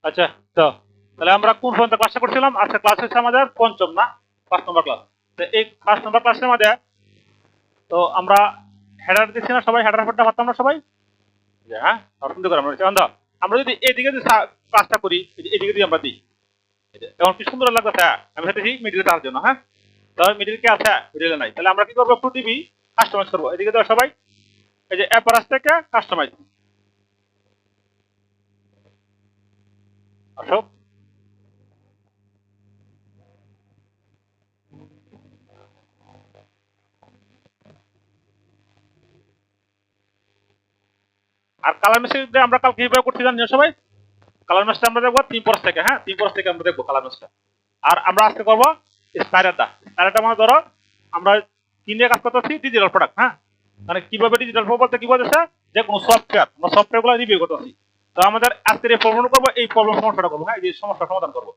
আচ্ছা, তো তাহলে আমরা কোন পর্যন্ত ক্লাসটা করছিলাম? আচ্ছা, ক্লাস হচ্ছে আমাদের পঞ্চম না 5 নম্বর ক্লাস। তো এই 5 নম্বর ক্লাসের মধ্যে তো আমরা হেডার দিচ্ছি না সবাই? হেডার ফোনটা পারতাম না সবাই? হ্যাঁ, সুন্দর করে আমরা বন্ধ। আমরা যদি এইদিকে যদি ক্লাসটা করি, এইদিকে যদি আমরা দিই, এখন কি সুন্দর লাগবে। হ্যাঁ, আমি সেটা মিডিলে তার জন্য। হ্যাঁ, তাহলে মিডিল কে আছে? মিডিলে নাই। তাহলে আমরা কি করবো? একটু টিভি কাস্টমাইজ করবো। এদিকে দেওয়া সবাই, এই যে অ্যাপারাস থেকে কাস্টমাইজ আসো। আর কালার মেসেজ আমরা কালকে কিভাবে করতে জানি সবাই? কালার মেসটা আমরা দেখবো 3 পরস থেকে। হ্যাঁ, 3 পরস থেকে আমরা দেখবো কালার মেসটা। আর আমরা আজকে করবো স্পাইরারটা। স্পাইরারটা মানে ধরো আমরা কি নিয়ে কাজ করতেছি? Digital product. হ্যাঁ, মানে কিভাবে ডিজিটাল প্রোডাক্ট বলতে কি বোঝাচ্ছে? যে কোনো সফটওয়্যার, আমরা সফটওয়্যার গুলো রিভিউ করতেছি। তো আমাদের আজকের এই প্রবলেম করবো, এই প্রবলেম সমস্যাটা করবো। হ্যাঁ, এই সমস্যার সমাধান করবো।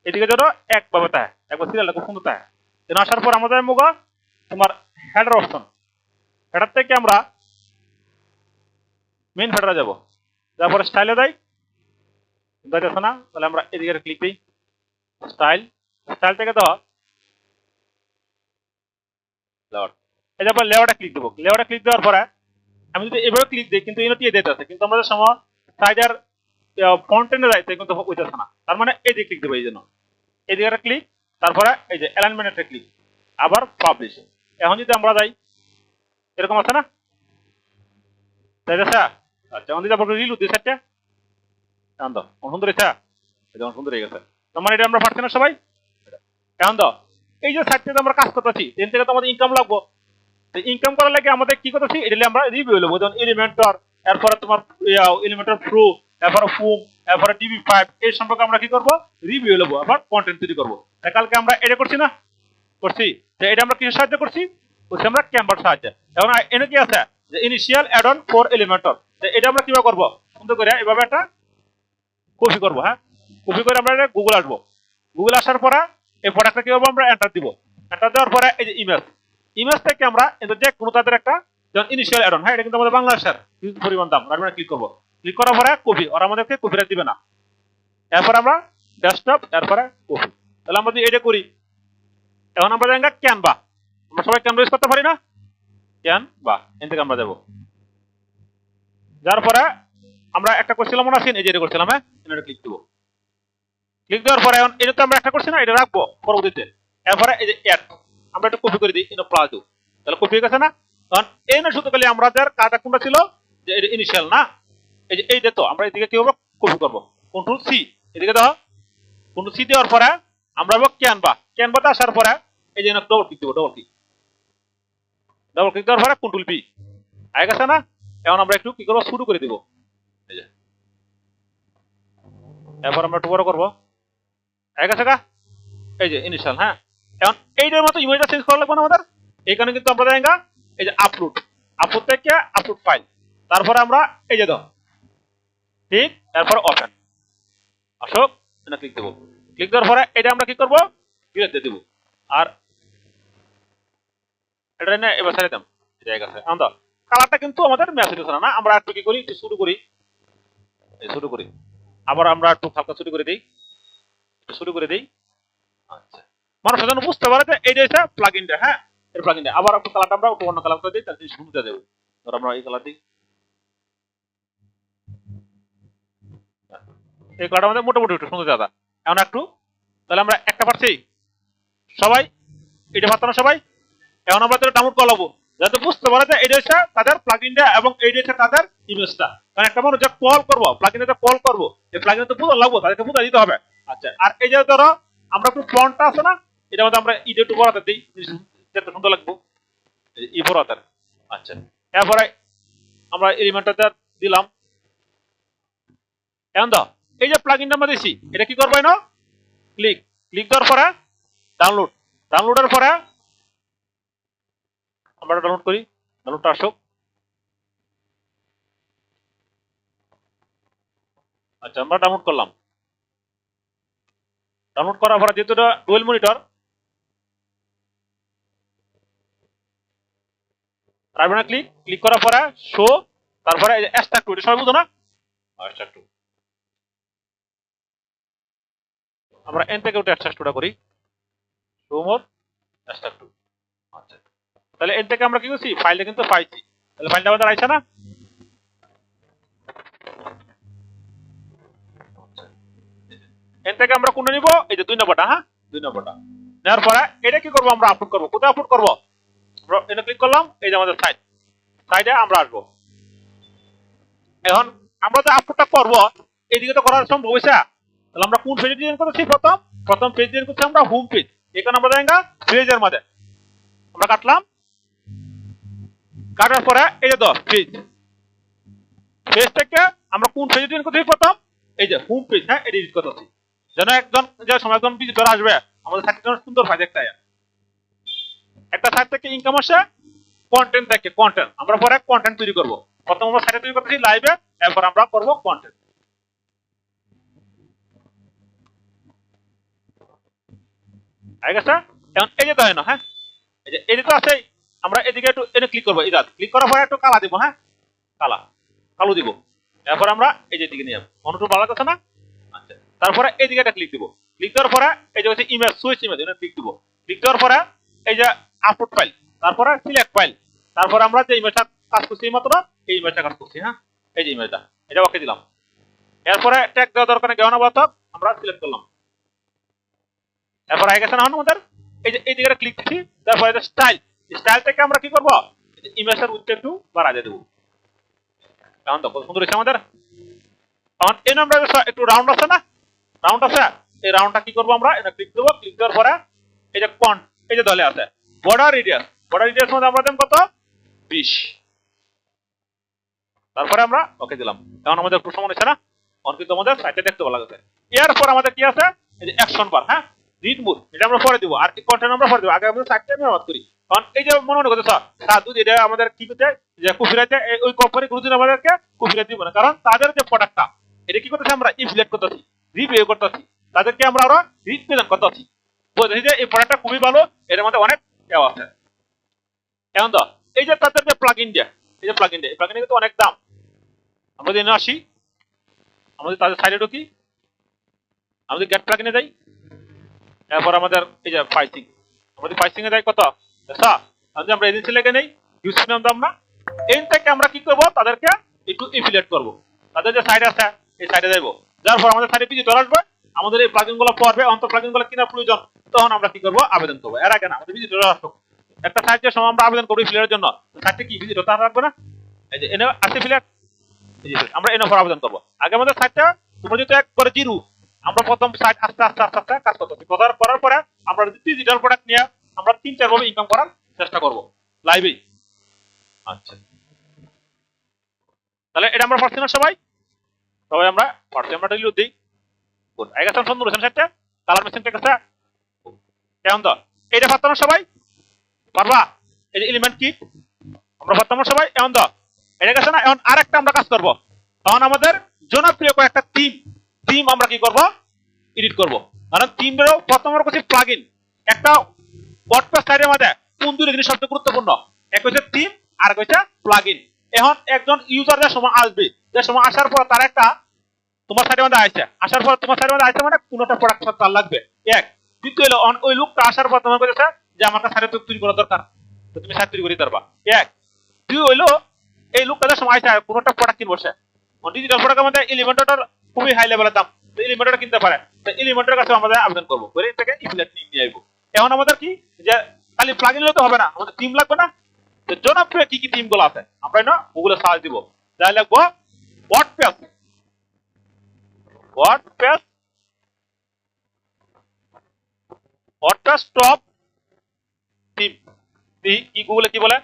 এদিকে ধরো একভাবে তাই একবার সিরিয়াল খুব সুন্দর তাই আসার পর আমাদের মুখ তোমার হেডার অপশন। হেডার থেকে আমরা মেইন হেডারে যাবো। তারপরে স্টাইলে দেয় যাইতেছে না, তাহলে আমরা এদিকে ক্লিক দিই। স্টাইল, স্টাইল থেকে তো লেআউট, এই যে আমরা লেআউটে ক্লিক দেবো। লেআউটে ক্লিক দেওয়ার পরে আমি যদি এভাবে ক্লিক দিই কিন্তু এনে দিয়ে দিতে আছে, কিন্তু আমাদের সময় সাইডার ফন্টেনে যাইতে কিন্তু হইতেছে না। তার মানে এই দিকে ক্লিক দেবো। এই জন্য এই দিকে ক্লিক, তারপরে এই যে অ্যালাইনমেন্টে ক্লিক, আবার পাবলিশ। এখন যদি আমরা যাই, এরকম আছে না? তাই আছে। আচ্ছা, এখন যদি আমরা রিলু দিই সাইডটা, এখন দাও সুন্দর হয়েছে। যেমন সুন্দর হয়ে গেছে। তোমার এটা আমরা পারছি না সবাই? এখন দাও, এই যে সাইড থেকে আমরা কাজ করতেছি, এখান থেকে তো আমাদের ইনকাম লাগবো। ইনকাম করার লাগে আমাদের কি করতেছি? এটা আমরা রিভিউ নেবো। যেমন এলিমেন্টর, এরপরে তোমার এলিমেন্টর প্রো, এরপরে ফুম, এরপরে টিভি 5, এই সম্পর্কে আমরা কি করবো? রিভিউ নেবো, আবার কন্টেন্ট তৈরি করবো। কালকে আমরা এটা করছি না? করছি। এটা আমরা কিসের সাহায্যে করছি? করছি আমরা ক্যানভার সাহায্যে। এখন এনে কি আছে? যে initial add on for Elementor. এটা আমরা কিভাবে করবো? সুন্দর করে এভাবে একটা কপি করবো। হ্যাঁ, কপি করে আমরা গুগল আসবো। গুগল আসার পরে এই প্রোডাক্টটা কিভাবে আমরা এন্টার দিব। এন্টার দেওয়ার পরে এই যে ইমেজ, ইমেজ থেকে আমরা যে কোনো তাদের একটা যেমন ইনিশিয়াল অ্যাড অন। হ্যাঁ, এটা কিন্তু আমাদের বাংলাদেশের পরিমাণ দাম। আমরা ক্লিক করবো। ক্লিক করার পরে কপি, ওরা আমাদেরকে কপিরাইট দিবে না। এরপর আমরা ডেস্কটপ, এরপরে কপি। তাহলে আমরা যদি এটা করি, এখন আমরা জানি ক্যানভা। আমরা সবাই ক্যানভা ইউজ করতে পারি না? ক্যানভা, এখান থেকে আমরা যাবো। যার পরে আমরা একটা করছিলাম মনে আছে? এই যে এটা করছিলাম। হ্যাঁ, এটা ক্লিক দেবো। ক্লিক দেওয়ার পরে এখন এটা তো আমরা একটা করছি না, এটা রাখবো পরবর্তীতে। এরপরে এই যে অ্যাড, আমরা একটু কপি করে দিই, এটা প্লাস দিই। তাহলে কপি হয়ে গেছে না? তখন এই না শুধু খালি আমাদের কাজটা কোনটা ছিল? যে এটা ইনিশিয়াল না, এই যে এইটা তো আমরা এদিকে কি হবে? কপি করবো। কন্ট্রোল সি, এদিকে দাও। কন্ট্রোল সি দেওয়ার পরে আমরা ক্যানভা, ক্যানভাতে আসার পরে এই যে ডবল ক্লিক দেবো। ডবল ক্লিক, ডবল ক্লিক দেওয়ার পরে কন্ট্রোল পি আগে গেছে না? এখন আমরা একটু কি করবো? শুরু করে দিব। এই যে এরপর আমরা একটু বড় করবো। আগে গেছে গা? এই যে ইনিশিয়াল। হ্যাঁ, এখন এইটার মতো ইমেজটা চেঞ্জ করা লাগবে না আমাদের। এখানে কিন্তু আমরা দেখা এই যে আপলোড, আপলোড থেকে আপলোড ফাইল, তারপরে আমরা এই যে দাও ঠিক, তারপর ওপেন আসো, এটা ক্লিক দেবো। ক্লিক দেওয়ার পরে এটা আমরা কি করবো? ডিলিট দিয়ে দেবো। আর এটা না এবার ছেড়ে দাম। জায়গা আছে আমরা কালারটা কিন্তু আমাদের মেসেজ হচ্ছে না। আমরা একটু কি করি? একটু শুরু করি, এই শুরু করি। আবার আমরা একটু হালকা শুরু করে দিই, শুরু করে দিই। আচ্ছা, মানুষ যেন বুঝতে পারে যে এইটা হচ্ছে প্লাগইনটা। হ্যাঁ, এর প্লাগইনটা। আবার একটু কালারটা আমরা একটু অন্য কালার করে দিই, তাহলে শুনতে দেবো। ধর আমরা এই কালার দিই, এই কালারটা আমাদের মোটামুটি একটু সুন্দর দাদা। এখন একটু, তাহলে আমরা একটা পারছি সবাই? এটা পারতাম না সবাই? এখন আমরা তাহলে ডাউনলোড করবো, যাতে বুঝতে পারে যে এটা হচ্ছে তাদের প্লাগইনটা এবং এইটা হচ্ছে তাদের ইমেজটা। কারণ একটা মানুষ যে কল করবো, প্লাগইনে কল করবো, এই প্লাগইনে তো বুঝা লাগবো, তাদেরকে বুঝা দিতে হবে। আচ্ছা, আর এই যে ধরো আমরা একটু ফন্টটা আছে না, এটা মধ্যে আমরা ইডে একটু বড়াতে দিই, যাতে সুন্দর লাগবো। ই বড়াতে। আচ্ছা, এরপরে আমরা এলিমেন্টটা দিলাম। এখন দাও, এই যে প্লাগইনটা আমরা দিছি, এটা কি করবো? না ক্লিক, ক্লিক দেওয়ার পরে ডাউনলোড, ডাউনলোডের পরে আমরা ডাউনলোড করি। ডাউনলোডটা আসুক। আচ্ছা, আমরা ডাউনলোড করলাম। ডাউনলোড করার পরে যেহেতু এটা dual monitor, right click, click করার পরে শো, তারপরে এক্সট্রাক্ট টু, এটা সবাই বুঝো না? এক্সট্রাক্ট টু আমরা এন থেকে উঠে এক্সট্রাক্টটা করি, শো মোর এক্সট্রাক্ট। আচ্ছা, তাহলে এন থেকে আমরা কি করছি, ফাইলটা কিন্তু পাইছি, তাহলে ফাইলটা আমাদের আইছে না। এন থেকে আমরা কোনটা নিব, এই যে 2 নম্বরটা, হ্যাঁ 2 নম্বরটা নেওয়ার পরে এটা কি করব, আমরা আপলোড করব। কোথায় আপলোড করব, আমরা এনে ক্লিক করলাম, এই যে আমাদের সাইডে আমরা আসবো। এখন আমরা যে আপলোডটা করব এদিকে তো করার সম্ভব হইছে, তাহলে আমরা কোন পেজে ডিজাইন করতেছি, প্রথম পেজ ডিজাইন করছি আমরা হোম পেজ। এখানে আমরা যাইঙ্গা পেজের মধ্যে আমরা কাটলাম, কাটার পরে এই যে পেজ থেকে আমরা কোন পেজে ডিজাইন করতেছি, প্রথম এই যে হোম পেজ, হ্যাঁ এডিট করতেছি, যেন একজন যে সময় একজন ভিজিটর আসবে আমাদের সাইটটা সুন্দর হয় দেখতে। একটা সাইট থেকে ইনকাম আসে কন্টেন্ট থেকে, কন্টেন্ট আমরা পরে কন্টেন্ট তৈরি করব। প্রথম আমরা সাইটে তৈরি করতেছি লাইভে, এরপর আমরা করব কন্টেন্ট। ঠিক আছে, এখন এই যে দেখেন, হ্যাঁ এই যে এদিকে আছে, আমরা এদিকে একটু এনে ক্লিক করব, এটা ক্লিক করার পরে একটু কালা দিব, হ্যাঁ কালো দিব। এরপর আমরা এই যে দিকে নিয়ে যাব, অন্যটু ভালো কথা না। আচ্ছা, তারপরে এইদিকে একটা ক্লিক দিব, ক্লিক দেওয়ার পরে এই যে হচ্ছে ইমেজ, সুইচ ইমেজ, এটা ক্লিক দিব। ক্লিক দেওয়ার পরে এই যে আপলোড ফাইল, তারপরে সিলেক্ট ফাইল, তারপরে আমরা যে ইমেজটা কাজ করছি মাত্র এই ইমেজটা কাজ করছি, হ্যাঁ এই যে ইমেজটা, এটা ওকে দিলাম। এরপরে ট্যাগ দেওয়া দরকার নেই, গহনা বাতক আমরা সিলেক্ট করলাম। এরপর হয়ে গেছে না আমাদের, এই যে এই দিকে ক্লিক দিচ্ছি, তারপরে স্টাইল থেকে আমরা কি করব, ইমেজের উচ্চ একটু বাড়াই দেবো। এখন তো সুন্দর হয়েছে আমাদের। এখন এই আমরা একটু রাউন্ড আছে না, রাউন্ড আছে, এই রাউন্ডটা কি করব, আমরা এটা ক্লিক দেবো। ক্লিক দেওয়ার পরে এই যে এই যে দলে আছে বর্ডার রেডিয়াস মধ্যে আমরা দেব কত, 20। তারপরে আমরা ওকে দিলাম। এখন আমাদের একটু সমান হচ্ছে না, এখন কিন্তু আমাদের সাইটে দেখতে ভালো লাগছে। এরপর আমাদের কি আছে, এই যে অ্যাকশন বার, হ্যাঁ রিড মোড, এটা আমরা পরে দিব, আর কন্টেন্ট আমরা পরে দিব, আগে আমরা সাইটটা মেরামত করি। কারণ এই যে মনে করতে সাধু যেটা আমাদের কি করতে, যে কপিরাইটে ওই কোম্পানি গুরুজন আমাদেরকে কপিরাইট দিব না, কারণ তাদের যে প্রোডাক্টটা এটা কি করতেছে, আমরা ইনফ্লেট করতেছি, রিভিউ করতেছি, তাদেরকে আমরা রিপ্রেজেন্ট করতেছি, বলতেছি যে এই প্রোডাক্টটা খুবই ভালো, এর মধ্যে অনেক আছে। এখন তো এই যে তাদের যে প্লাগইন যে, এই যে প্লাগইন কিন্তু অনেক দাম। আমরা যদি আসি, আমাদের তাদের সাইডে ঢুকি, আমাদের গেট প্লাগইনে যাই, এরপর আমাদের এই যে প্রাইসিং, আমাদের প্রাইসিং এ যাই কত, আমরা এজেন্সি লেগে নেই, ইউজ নাম দাম না, এন থেকে আমরা কি করব, তাদেরকে একটু এফিলিয়েট করব। তাদের যে সাইড আছে এই সাইডে যাইবো, যার পর আমাদের সাইডে ভিজিটর আসবে, আমাদের এই প্লাগইন গুলো পড়বে, অন্তর প্লাগইন গুলো কিনা প্রয়োজন, তখন আমরা কি করব, আবেদন করব। এর আগে না, আমাদের ভিজিটর আসবে, একটা সাইটের সময় আমরা আবেদন করব এফিলিয়েটের জন্য, সাইটে কি ভিজিটর তার রাখবে না, এই যে এনে আছে এফিলিয়েট, আমরা এনে পর আবেদন করব। আগে আমাদের সাইটটা তোমরা যদি একবারে জিরো, আমরা প্রথম সাইট আস্তে আস্তে কাজ করতেছি, করার পরে আমরা ডিজিটাল প্রোডাক্ট নিয়ে আমরা 3-4 ভাবে ইনকাম করার চেষ্টা করব লাইভে। আচ্ছা, তাহলে এটা আমরা পারছি না সবাই আমরা পারছি, আমরা ডিলিট দিই। গুড, আই গেছে সুন্দর হয়েছে সেটা, কালার মেশিন ঠিক আছে। কেমন তো এইটা পারতাম না সবাই, পারবা? এই যে এলিমেন্ট কি আমরা পারতাম না সবাই, এমন তো এটা গেছে না। এখন আরেকটা আমরা কাজ করব, তখন আমাদের জনপ্রিয় কয়েকটা থিম আমরা কি করব, এডিট করব। কারণ থিমেরও প্রথম আমরা করছি প্লাগইন, একটা ওয়ার্ডপ্রেস সাইটের মধ্যে কোন দুটো জিনিস সবচেয়ে গুরুত্বপূর্ণ, এক হচ্ছে থিম আর এক হচ্ছে প্লাগইন। এখন একজন ইউজার যে সময় আসবে, যে সময় আসার পর তার একটা তোমার সাইটের মধ্যে আসছে, আসার পর তোমার সাইটের মধ্যে আসছে মানে কোন একটা প্রোডাক্ট তার লাগবে, এক। দ্বিতীয় হলো ওই লোকটা আসার পর তোমার বলেছে যে আমার কাছে সাইট তৈরি করা দরকার, তো তুমি সাইট তৈরি করে দিতে পারবা, এক। দুই হইলো এই লোকটা যে সময় আসছে কোন একটা প্রোডাক্ট কিনবো, সে ডিজিটাল প্রোডাক্টের মধ্যে এলিমেন্টর খুবই হাই লেভেলের দাম, তো এলিমেন্টর কিনতে পারে, তো এলিমেন্টর কাছে আমাদের আবেদন করবো, করে থেকে এফিলিয়েট নিয়ে আসবো। এখন আমাদের কি যে খালি প্লাগইন হলে তো হবে না, আমাদের টিম লাগবে না। তো জনপ্রিয় কি কি টিম গুলো আছে আমরা না গুগলে সার্চ দিব, যাই লাগবো ওয়ার্ডপ্রেস, টপ টিম, কি গুগলে কি বলে,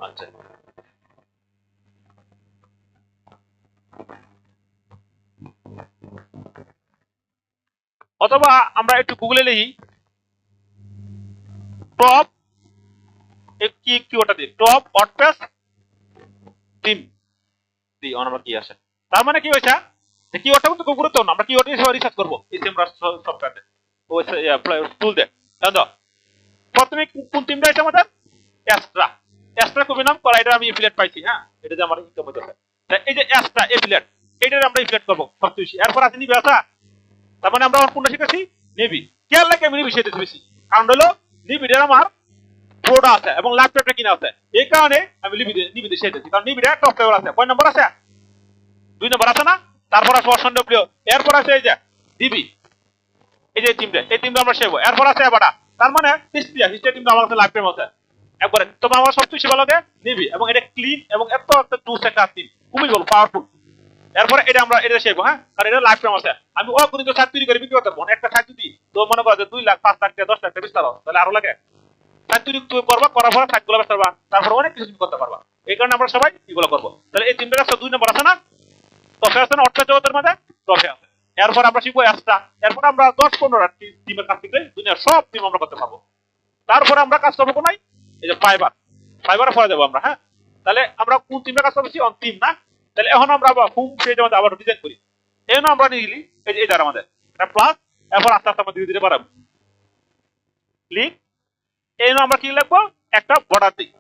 আচ্ছা অথবা আমরা একটু গুগলে লিখি টপ কি ওটা দিই, টপ ওয়ার্ডপ্রেস টিম দিই, আমরা কি আসে, তার মানে কি হয়েছে যে কি ওটা কিন্তু খুব গুরুত্বপূর্ণ, আমরা কি ওটা হিসেবে রিসার্চ করবো এই সেমরাস সফটওয়্যারে ওই টুল দিয়ে। প্রথমে কোন টিমটা আছে আমাদের, এক্সট্রা খুবই নাম বলা এটা আমি এফিলিয়েট পাইছি, হ্যাঁ, এটা যে আমার ইনকাম হইতেছে। এই যে এসটা এফিলিয়েট, এটার আমরা এফিলিয়েট করবো সবচেয়ে বেশি। এরপর আছে নিবি আসা, তার মানে আমরা কোনটা শিখেছি? নেবি। কেয়ার লাগে আমি নিবি সেটা বেশি, কারণ হলো নিবিটার আমার প্রোডা আছে এবং ল্যাপটপটা কিনা আছে, এই কারণে আমি নিবিতে সেটেছি, কারণ নিবিটা টপ লেভেল আছে। কয় নম্বর আছে? 2 নম্বর আছে না? তারপর আছে অপশন ডব্লিউ, এরপর আছে এই যে ডিবি, এই যে টিমটা আমরা সেবো। এরপর আছে এবারটা, তার মানে হিস্ট্রি টিমটা আমার কাছে লাইফ টাইম আছে একবারে। তোমার আমার সবচেয়ে বেশি ভালো লাগে নিবি, এবং এটা ক্লিন এবং এত একটা টুলস একটা টিম, খুবই ভালো, পাওয়ারফুল। এরপরে এটা আমরা এটা সেবো, হ্যাঁ, কারণ এটা লাইফ টাইম আছে। আমি অগণিত সাইট তৈরি করে বিক্রি করতে পারবো, একটা সাইট যদি তো মনে করো যে 2 লাখ 5 লাখ 10 লাখ বিস্তার, তাহলে আরো লাগে। সাইট তৈরি তুমি করবা, করার পরে সাইটগুলো বেচতে পারবা, তারপর অনেক কিছু তুমি করতে পারবা। এই কারণে আমরা সবাই এগুলো করবো। তাহলে এই টিমটা কাছে 2 নম্বর আছে না? টপে আছে না? অর্থ জগতের মধ্যে টপে আছে। এরপর আমরা শিখবো এক্সট্রা। এরপর আমরা 10-15টা টিমের কাছ থেকে দুনিয়ার সব টিম আমরা করতে পারবো। তারপরে আমরা কাজ করবো কোনায়? এই যে ফাইবারে পরে যাবো আমরা, হ্যাঁ। তাহলে আমরা কোন টিমে কাজ করছি? অন টিম না? তাহলে এখন আমরা হোম পেজের মধ্যে আবার ডিজাইন করি। এই জন্য আমরা নিয়ে গেলি এই যে এইটার আমাদের প্লাস, এরপর আস্তে আস্তে আমরা ধীরে ধীরে বাড়াবো। ক্লিক, এই জন্য আমরা কি লিখবো? একটা বর্ডার দিই।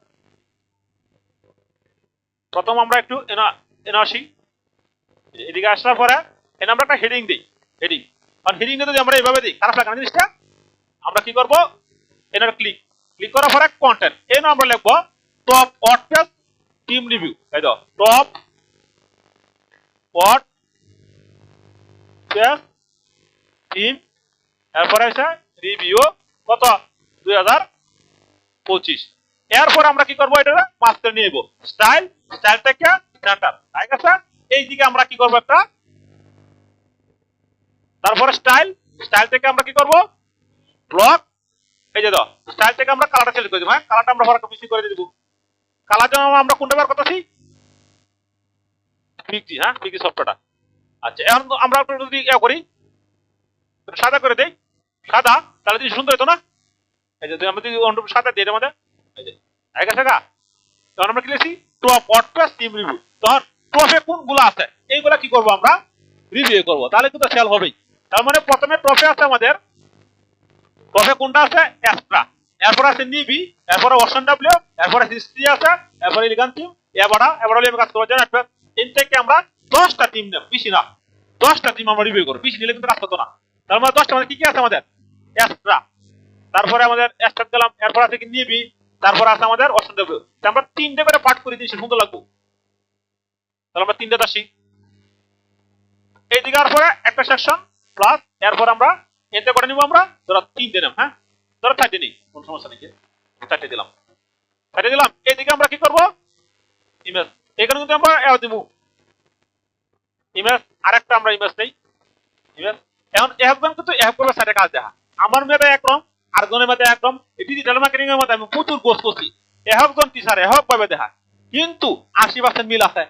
প্রথম আমরা একটু এনে আসি, এদিকে আসার পরে এনে আমরা একটা হেডিং দিই। হেডিং, কারণ হেডিংটা যদি আমরা এইভাবে দিই খারাপ লাগে না জিনিসটা। আমরা কি করবো? এনার ক্লিক করার পরে কন্টেন্ট, এনে আমরা লিখবো টপ ওয়ার্ডপ্রেস টিম রিভিউ। এই তো টপ ওয়ার্ডপ্রেস টিম, এরপরে আছে রিভিউ কত? 2025। এরপর আমরা কি করবো? এটা মাস্টার নিয়ে নেবো, স্টাইল থেকে স্ট্যান্ডার্ড, ঠিক আছে। এই দিকে আমরা কি করবো? একটা, তারপরে স্টাইল থেকে আমরা কি করবো? ব্লক। এই যে দাও স্টাইল থেকে আমরা কালারটা সিলেক্ট করে দেবো, হ্যাঁ, কালারটা আমরা ফরক বেশি করে দেবো। কালার জন্য আমরা কোনটা ব্যবহার করতেছি? পিক্সি, হ্যাঁ, পিক্সি সফটওয়্যারটা। আচ্ছা, এখন আমরা যদি করি সাদা করে দেই, সাদা, তাহলে যদি সুন্দর হতো না? এই যে আমরা যদি সাদা দিই এর মধ্যে, এই যে ঠিক আছে গা। তখন আমরা কি লিখছি? Top WordPress team review. তখন টপে কোনগুলো আছে এইগুলা কি করবো? আমরা রিভিউ করবো, তাহলে কিন্তু সেল হবেই। তার মানে প্রথমে টপে আছে আমাদের, টপে কোনটা আছে? এক্সট্রা, এরপর আছে নিবি, এরপরে অপশন ডব্লিউ, এরপরে হিস্ট্রি আছে, এরপরে ইলিগান টিম, এবারে আমি কাজ করবো জানা। এর থেকে আমরা 10টা টিম নেব, বেশি না, 10টা টিম আমরা রিভিউ করবো, বেশি নিলে কিন্তু কাজ করতো না। তার মানে 10টা মানে কি কি আছে আমাদের? এক্সট্রা, তারপরে আমাদের এক্সট্রা গেলাম, এরপর আছে কি নিবি, তারপর আছে আমাদের অপশন ডব্লিউ। আমরা 3টে করে পার্ট করে দিয়েছি, সুন্দর লাগবে। তাহলে আমরা 3টে আসি, এইদিকে আর পরে একটা সেকশন প্লাস, এরপর আমরা এতে করে নিব। আমরা ধরো 3টে নেব, হ্যাঁ, ধরো 4টে নেই, কোন সমস্যা নেই, 4টে দিলাম। এইদিকে আমরা কি করব? ইমেজ, এখানে কিন্তু আমরা দিব ইমেজ, আরেকটা আমরা ইমেজ নেই, ইমেজ। এখন একদম কিন্তু এক করবে সাইডে কাজ দেখা, আমার মেয়েটা একরকম, আরেকজনের মেয়েটা একরকম। এই ডিজিটাল মার্কেটিং এর মধ্যে আমি প্রচুর কোর্স করছি, একজন টিচার এক ভাবে দেখা, কিন্তু 80% মিল আছে,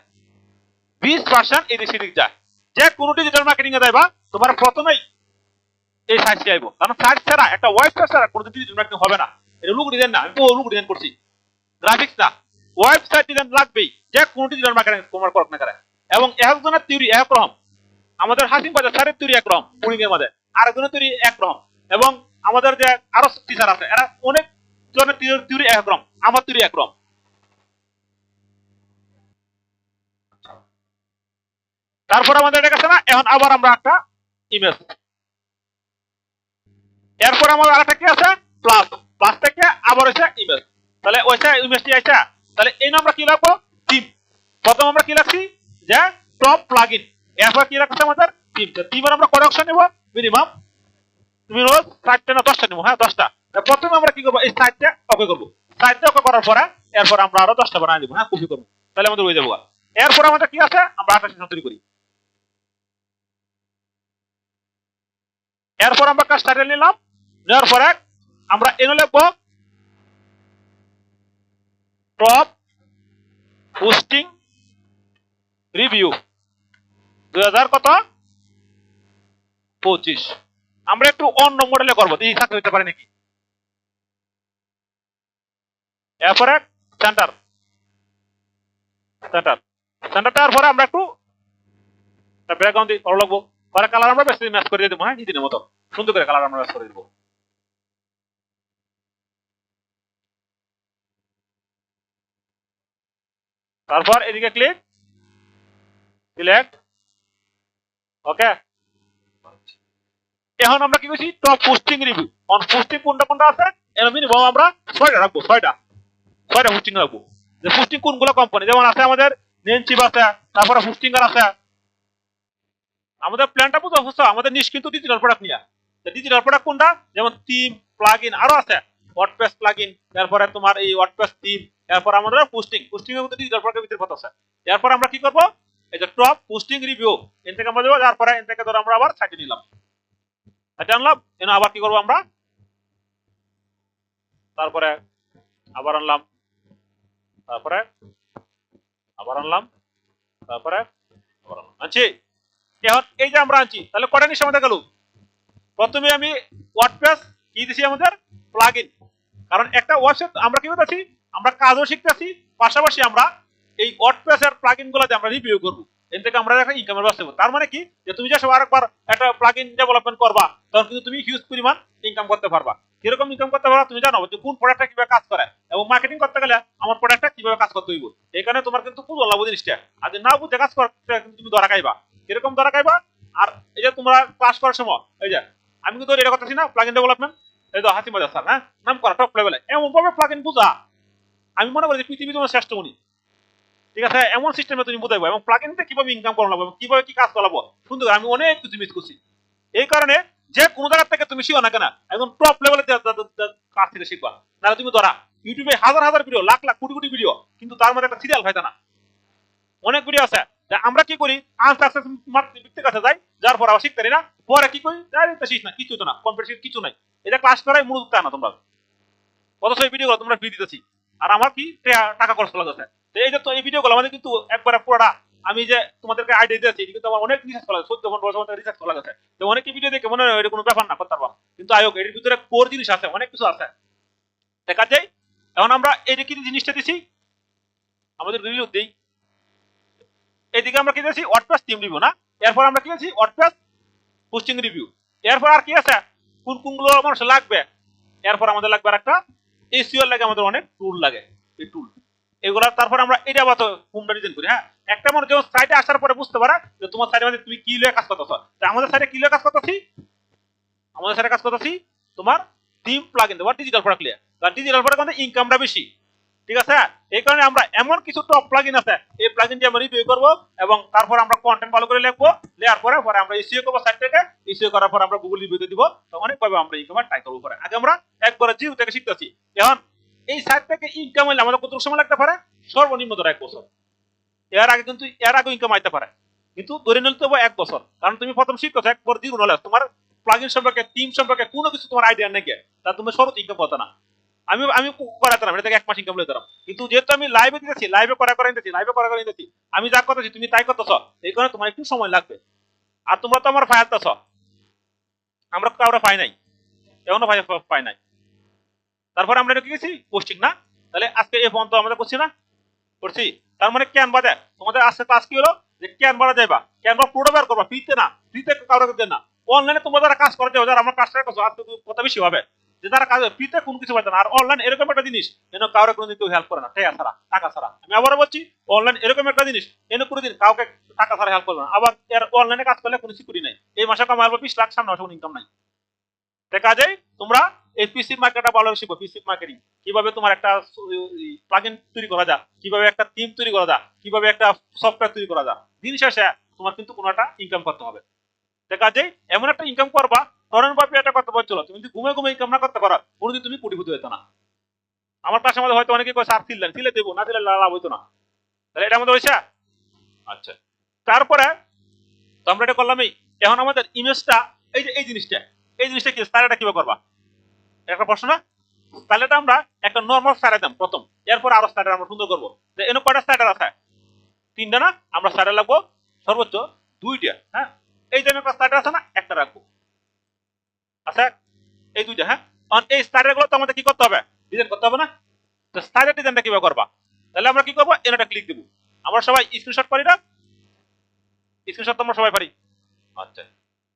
20% এদিক সেদিক যায়। যে কোনো ডিজিটাল মার্কেটিং এ যাইবা, তোমার প্রথমেই এই সাইটটি আইবো, কারণ সাইট ছাড়া, একটা ওয়েবসাইট ছাড়া কোনো ডিজিটাল মার্কেটিং হবে না। এটা লুক ডিজাইন না, আমি তো লুক ডিজাইন করছি, গ্রাফিক্স না, ওয়েবসাইট ডিজাইন লাগবেই, যে কোনো ডিজিটাল মার্কেটিং তোমার করক না করে। এবং একজনের থিওরি একরকম, আমাদের হাসিম বাজার স্যারের থিওরি একরকম কোডিং এর মধ্যে, আরেকজনের থিওরি একরকম, এবং আমাদের যে আরো টিচার আছে এরা অনেক জনের থিওরি একরকম, আমার থিওরি একরকম। তারপর আমাদের এটা কাছে না, এখন আবার আমরা একটা ইমেজ, এরপর আমাদের আরেকটা কি আছে? প্লাস, প্লাস থেকে আবার হচ্ছে ইমেজ। তাহলে ওইটা ইমেজটি আইছে, তাহলে এই আমরা কি লিখবো? টিম। প্রথম আমরা কি লিখছি? যে টপ প্লাগইন, এরপর কি লিখছে আমাদের? টিম। টিমের আমরা কত অপশন নেব? মিনিমাম তুমি রোজ 4টা না 10টা নেব, হ্যাঁ, 10টা। প্রথমে আমরা কি করবো? এই সাইডটা ওকে করবো, সাইডটা ওকে করার পরে এরপর আমরা আরো 10টা বানাই দেবো, হ্যাঁ, কপি করবো, তাহলে আমাদের হয়ে যাবো। এরপর আমাদের কি আছে? আমরা একটা সেকশন তৈরি করি, এরপর আমরা কাজ টাইটেল নিলাম, নেওয়ার পরে আমরা এনে লিখবো টপ পোস্টিং রিভিউ 2025। আমরা একটু অন্য মডেলে করবো, এই চাকরি হতে পারে নাকি। এরপরে সেন্টার, সেন্টারটার পরে আমরা একটু ব্যাকগ্রাউন্ড দিয়ে ভালো লাগবো, পরে কালার আমরা বেশি ম্যাচ করে দেবো, হ্যাঁ, নিজের মতো সুন্দর করে কালার আমরা ম্যাচ করে দেবো। তারপর এদিকে ক্লিক, সিলেক্ট, ওকে। এখন আমরা কি করছি, top posting review on posting কোনটা কোনটা আছে এর মিনিমাম আমরা 6টা রাখবো, 6টা পোস্টিং রাখবো। যে পোস্টিং কোনগুলো কোম্পানি, যেমন আছে আমাদের নেনচিপ আছে, তারপরে পোস্টিংগার আছে। আমাদের প্ল্যানটা বুঝছো, আমাদের নিশ কিন্তু ডিজিটাল প্রোডাক্ট নিয়ে। ডিজিটাল প্রোডাক্ট কোনটা, যেমন থিম, প্লাগইন আরো আছে, ওয়ার্ডপ্রেস প্লাগইন, তারপরে তোমার এই ওয়ার্ডপ্রেস থিম, এরপর আমাদের পোস্টিং এর মধ্যে ডিজিটাল প্রোডাক্টের ভিতরে কত আছে। এরপর আমরা কি করব, এই যে টপ পোস্টিং রিভিউ এন থেকে আমরা দেবো, তারপরে এন থেকে ধরো আমরা আবার সাইটে নিলাম, সাইটে আনলাম, এন আবার কি করব আমরা, তারপরে আবার আনলাম, তারপরে আবার আনলাম, তারপরে আবার আনলাম, আনছি। এখন এই যে আমরা আনছি, তাহলে কটা নিশ আমাদের গেল। প্রথমে আমি ওয়ার্ডপ্রেস কি দিছি আমাদের প্লাগইন, কারণ একটা ওয়েবসাইট আমরা কি করতেছি, আমরা কাজও শিখতেছি, পাশাপাশি আমরা এই ওয়ার্ডপ্রেস এর প্লাগইন গুলোতে আমরা রিভিউ করব, এর থেকে আমরা একটা ইনকামের ব্যবস্থা করব। তার মানে কি, যে তুমি যখন আরেকবার একটা প্লাগইন ডেভেলপমেন্ট করবা, তখন কিন্তু তুমি হিউজ পরিমাণ ইনকাম করতে পারবা। কিরকম ইনকাম করতে পারবা তুমি জানো, যে কোন প্রোডাক্টটা কিভাবে কাজ করে, এবং মার্কেটিং করতে গেলে আমার প্রোডাক্টটা কিভাবে কাজ করতে হইব, এখানে তোমার কিন্তু বুঝো লাগবে জিনিসটা। আর যদি না বুঝে কাজ করতে কিন্তু তুমি ধরা খাইবা। কিরকম ধরা খাইবা, আর এই যে তোমরা ক্লাস করার সময় এই যে আমি কিন্তু এটা করতেছি না, প্লাগইন ডেভেলপমেন্ট, এই তো হাসিম বাজার স্যার, হ্যাঁ নাম করা টপ লেভেলে, এমন ভাবে প্লাগইন বুঝা, আমি মনে করি যে পৃথিবী তোমার শ্রেষ্ঠ উনি, ঠিক আছে। এমন সিস্টেমে তুমি বুঝাইবো, এবং প্লাগইনতে কিভাবে ইনকাম করা লাগবে, কিভাবে কি কাজ করাবো, সুন্দর। আমি অনেক কিছু মিস করছি, এই কারণে যে কোনো জায়গা থেকে তুমি শিখো না কেন, একদম টপ লেভেলে কাজ থেকে শিখবা। নাহলে তুমি ধরা ইউটিউবে হাজার হাজার ভিডিও, লাখ লাখ কোটি কোটি ভিডিও, কিন্তু তার মধ্যে একটা সিরিয়াল পাইতা না। অনেক ভিডিও আছে, আমরা কি করি, আনসাকসেস ব্যক্তির কাছে যাই, যার পর আবার শিখতে পারি না, পরে কি করি, শিখ না, কিছু তো না, কম্পিটিশন কিছু নাই, এটা ক্লাস করাই মূল না তোমরা। অথচ এই ভিডিওগুলো তোমরা ফ্রি দিতেছি, আর আমার কি টাকা খরচ করা যাচ্ছে। তো এই যে তো এই ভিডিওগুলো আমাদের কিন্তু একবারে পুরোটা, আমি যে তোমাদেরকে আইডিয়া দিয়েছি, কিন্তু আমার অনেক রিসার্চ করা, 14-15 বছর রিসার্চ করা গেছে। তো অনেক ভিডিও দেখে মনে হয় এটা কোনো ব্যাপার না, করতে পারবা, কিন্তু আয়োগ এর ভিতরে কোর জিনিস আছে, অনেক কিছু আছে দেখা যায়। এখন আমরা এই যে কি জিনিসটা দিছি, আমাদের রিভিউ দিই, এইদিকে আমরা কি দিয়েছি ওয়ার্ডপ্রেস থিম রিভিউ না, এরপর আমরা কি দিয়েছি ওয়ার্ডপ্রেস পোস্টিং রিভিউ, এরপর আর কি আছে, কোন কোনগুলো মানুষ লাগবে, এরপর আমাদের লাগবে একটা এসইও লাগে, আমাদের অনেক টুল লাগে, এই টুল এগুলা। তারপর আমরা এটা আবার হোমটা ডিজাইন করি, হ্যাঁ একটা মানুষ যখন সাইটে আসার পরে বুঝতে পারে যে তোমার সাইটে মধ্যে তুমি কি লয়ে কাজ করতেছো। তো আমাদের সাইটে কি লয়ে কাজ করতেছি, আমাদের সাইটে কাজ করতেছি তোমার থিম প্লাগইন দেওয়া, ডিজিটাল প্রোডাক্ট লিয়ে, কারণ ডিজিটাল প্রোডাক্ট মধ্যে ইনকামটা বেশি, ঠিক আছে। এই কারণে আমরা এমন কিছু টপ প্লাগইন আছে, এই প্লাগইনটি আমরা রিভিউ করব, এবং তারপর আমরা কন্টেন্ট ভালো করে লিখবো, লেয়ার পরে পরে আমরা এসইও করব সাইট থেকে, এসইও করার পর আমরা গুগল রিভিউতে দিব। তো অনেকভাবে আমরা ইনকামের ট্রাই করব। পরে আগে আমরা একবারে জিরো থেকে শিখতেছি। এখন এই সাইট থেকে ইনকাম হলে আমাদের কত সময় লাগতে পারে, সর্বনিম্ন ধরো 1 বছর। এর আগে ইনকাম আইতে পারে, কিন্তু ধরে নিতে হবে 1 বছর, কারণ তুমি প্রথম শিখতেছো, একবার দ্বিগুণ হলে তোমার প্লাগইন সম্পর্কে, থিম সম্পর্কে কোনো কিছু তোমার আইডিয়া নেই, তা তুমি শুরুতে ইনকাম পাতো না। আমি আমি করাতাম এটা থেকে 1 মাস ইনকাম লইতাম, কিন্তু যেহেতু আমি লাইভে দিতেছি, লাইভে করা নিতেছি, আমি যা করতেছি তুমি তাই করতেছো, এই কারণে তোমার একটু সময় লাগবে। আর তোমরা তো আমার ফায়ারতেছ, আমরা কাউরে পাই নাই, এখনো পাই নাই। তারপরে আমরা এটা কি গেছি পোস্টিং না, তাহলে আজকে এই পর্যন্ত আমরা করছি না, করছি। তার মানে ক্যানভা দেয় তোমাদের আজকে ক্লাস কি হলো, যে ক্যানভা যাইবা, ক্যানভা পুরো বের করবা, ফ্রিতে না, ফ্রিতে কাউরে দেন না, অনলাইনে তোমরা যারা কাজ করে যাও, যারা আমরা কাজটা করছো, আর কত বেশি হবে, যে তারা কাজ ফ্রিতে কোনো কিছু পাইতে না। আর অনলাইন এরকম একটা জিনিস, এনে কাউরে কোনোদিন কেউ হেল্প করে না টাকা ছাড়া। আমি আবারও বলছি, অনলাইন এরকম একটা জিনিস, এনে কোনোদিন কাউকে টাকা ছাড়া হেল্প করবে না। আবার এর অনলাইনে কাজ করলে কোনো সিকিউরিটি নাই, এই মাসে কামাই 20 লাখ, সামনে মাসে কোনো ইনকাম নাই। দেখা যায় তোমরা এই পিসি মার্কেটটা ভালো শিখো, পিসি মার্কেটিং কিভাবে তোমার একটা প্লাগইন তৈরি করা যায়, কিভাবে একটা থিম তৈরি করা যায়, কিভাবে একটা সফটওয়্যার তৈরি করা যায়। দিন শেষে তোমার কিন্তু কোনো একটা ইনকাম করতে হবে। দেখা যায় এমন একটা ইনকাম করবা, ধরেন ভাবে এটা করতে পারছো, তুমি যদি ঘুমে ঘুমে ইনকাম না করতে পারো, কোনোদিন তুমি কোটিপতি হইতো না। আমার পাশে আমাদের হয়তো অনেকে কয় স্যার সিলে দেবো, না দিলে লাভ হইতো না, তাহলে এটা আমাদের হয়েছে। আচ্ছা, তারপরে তো আমরা এটা করলাম। এখন আমাদের ইমেজটা, এই যে এই জিনিসটা কি স্টাইলটা কিভাবে করবা, একটা প্রশ্ন না। স্টাইলটা আমরা একটা নরমাল স্টাইল দাম প্রথম, এরপর আরো স্টাইল আমরা সুন্দর করবো। এনে কয়টা স্টাইল আছে, 3টা না, আমরা স্টাইল লাগবো সর্বোচ্চ 2টা। হ্যাঁ, এই যে একটা স্টাইল আছে না, একটা রাখবো, আচ্ছা এই 2টা। হ্যাঁ, এই স্টাইল গুলো তো আমাদের কি করতে হবে, ডিজাইন করতে হবে না। তো স্টাইলের ডিজাইনটা কিভাবে করবা, তাহলে আমরা কি করবো, এনে একটা ক্লিক দেবো। আমরা সবাই স্ক্রিনশট পারি না, স্ক্রিনশট তো আমরা সবাই পারি। আচ্ছা,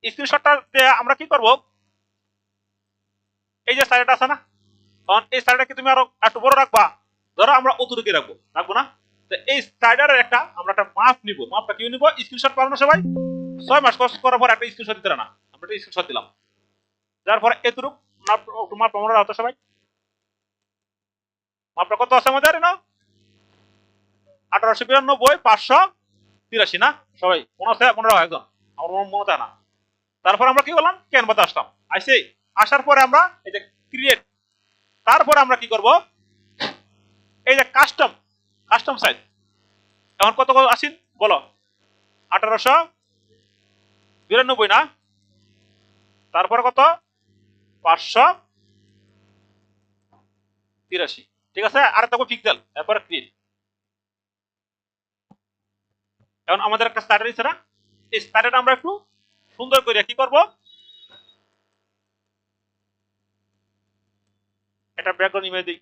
স্ক্রিনশটটা আমরা কি করবো, এই যে স্টাইলটা আছে না, তখন এই স্টাইলটা কি তুমি আরো একটু বড় রাখবা, ধরো আমরা অতটুকু রাখবো না, তো এই স্লাইডারের আমরা একটা মাপ নিব। মাপটা কি নিব? স্ক্রিনশট পাবো না সবাই? 6 মাস কোর্স করার পর একটা স্ক্রিনশট দিতে না, আমরা একটা স্ক্রিনশট দিলাম। যার পরে এতটুক মাপ মনে রাখতো সবাই। মাপটা কত আছে আমাদের না? 1892 583 না? সবাই মনে আছে? মনে রাখো একজন, আমার মনে থাকে না। তারপর আমরা কি করলাম? ক্যানভাতে আসলাম। আসার পরে আমরা এই যে ক্রিয়েট, তারপরে আমরা কি করব? এই যে কাস্টম সাইজ এখন কত আসিন বলো? 1892 না? তারপরে কত? 583। ঠিক আছে, আর তখন পিক্সেল, এরপরে ক্রিয়েট। এখন আমাদের একটা স্টার্টার আছে না? এই স্টার্টারটা আমরা একটু সুন্দর করে কি করব? একটা ব্যাকগ্রাউন্ড ইমেজ দিই।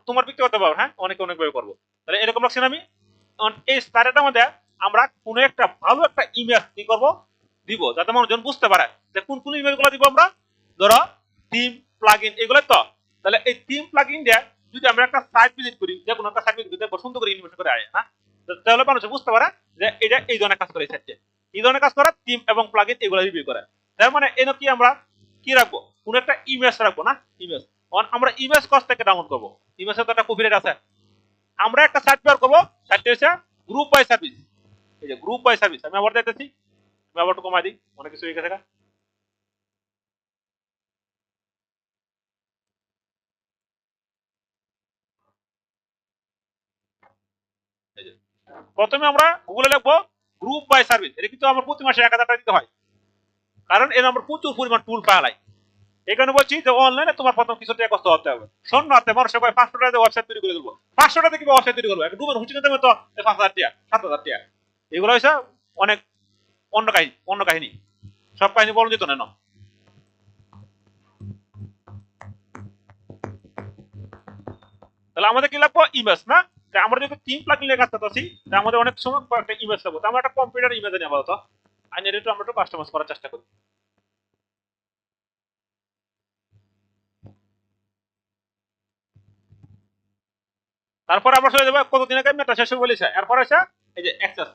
তোমার পিকটা করতে পারো, হ্যাঁ, অনেক ভাবে করবো। তাহলে এরকম রাখছি আমি। এই স্টার্টারটার মধ্যে আমরা কোনো একটা ভালো একটা ইমেজ কি করব? দিব, যাতে মানুষজন বুঝতে পারে যে কোন কোন ইমেজগুলো দিব আমরা। ধরো থিম, প্লাগইন, এগুলো তো। তাহলে এই থিম প্লাগইন দিয়ে যদি আমরা একটা সাইট ভিজিট করি, যে কোনো একটা সাইট ভিজিট করি, সুন্দর করে অ্যানিমেশন করে আয়, হ্যাঁ, তাহলে মানুষ বুঝতে পারে যে এটা এই ধরনের কাজ করে, এই সাইটে এই ধরনের কাজ করে, থিম এবং প্লাগইন এগুলো রিভিউ করে। তার মানে এনে কি আমরা কি রাখবো? কোন একটা ইমেজ রাখবো না? ইমেজ আমরা ইমেজ কস্ট থেকে ডাউনলোড করবো। ইমেজের তো একটা কপিরাইট আছে। আমরা একটা সাইট বের করবো, সাইটটা হচ্ছে গ্রুপ বাই সার্ভিস। এই যে গ্রুপ বাই সার্ভিস, আমি আবার দেখতেছি, আমি আবার একটু কমাই দিই, অনেক কিছু হয়ে গেছে। প্রথমে আমরা গুগলে লিখবো গ্রুপ বাই সার্ভিস। এটা কিন্তু আমার প্রতি মাসে 1000 টাকা দিতে হয়, কারণ এর আমরা প্রচুর পরিমাণ টুল পাই। এখানে বলছি যে অনলাইনে তোমার প্রথম কিছু টাকা কষ্ট হতে হবে। শূন্য হাতে মানুষ সবাই 500 টাকা দিয়ে ওয়েবসাইট তৈরি করে দেবো। 500 টাকা থেকে ওয়েবসাইট তৈরি করবো, একটা ডুবের হুঁচি দেবে তো 5000 টাকা, 7000 টাকা। এগুলো হচ্ছে অনেক অন্য কাহিনী। সব কাহিনী বলা যেত না। তাহলে আমাদের কি লাগবে? ইমেজ না? আমরা যদি থিম প্লাগইন নিয়ে কাজ করতেছি, আমাদের অনেক সময় একটা ইমেজ লাগবে। আমরা একটা কম্পিউটার ইমেজ নিয়ে আপাতত আইন একটু আমরা একটু কাস্টমাইজ করার চেষ্টা করি। তারপর আমরা চলে যাবো কতদিন আগে মেটা শেষ বলেছে, এরপর আছে এই যে অ্যাক্সেস।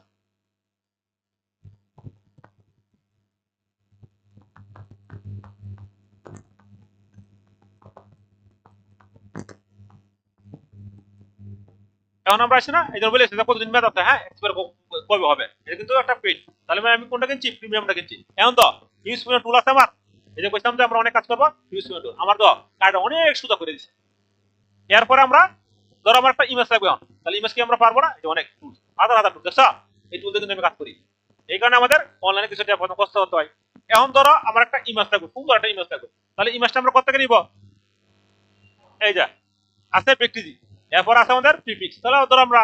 এখন আমরা আসি না, এই জন্য বলেছি কতদিন মেয়াদ আছে, হ্যাঁ, এক্সপায়ার কবে হবে। এটা কিন্তু একটা পেড। তাহলে আমি কোনটা কিনছি? প্রিমিয়ামটা কিনছি। এখন তো ইউজ প্রিমিয়াম টুল আছে আমার। এই যে কইছিলাম যে আমরা অনেক কাজ করবো, ইউজ প্রিমিয়াম টুল আমার তো কার্ডটা অনেক সুদা করে দিচ্ছে। এরপরে আমরা ধরো আমার একটা ইমেজ লাগবে, তাহলে ইমেজ কি আমরা পারবো না? এটা অনেক টুল, হাজার টুল, দেখছো? এই টুল দিয়ে কিন্তু আমি কাজ করি। এই কারণে আমাদের অনলাইনে কিছু টাকা কষ্ট করতে হয়। এখন ধরো আমার একটা ইমেজ লাগবে, সুন্দর একটা ইমেজ লাগবে, তাহলে ইমেজটা আমরা কোথা থেকে নিব? এই যে আছে ব্যক্তিজি, এরপর আছে আমাদের প্রিফিক্স। তাহলে ধরো আমরা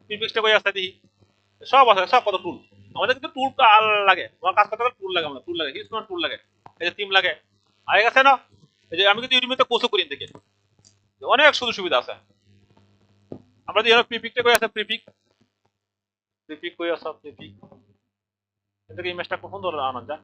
প্রিফিক্সটা কই আছে দেখি। সব আছে, সব কত টুল। আমাদের কিন্তু টুল লাগে, আমার কাজ করতে গেলে টুল লাগে, আমরা টুল লাগে, হিউজ টুল লাগে। এই যে থিম লাগে, আগে গেছে না? এই যে আমি কিন্তু ইউটিউবে কোর্সও করি দেখে, অনেক সুযোগ সুবিধা আছে। আমরা যে প্রিপিকটা কই আছে? প্রিপিক কই আছে? প্রিপিক এটাকে ইমেজটা খুব সুন্দর আনা যায়।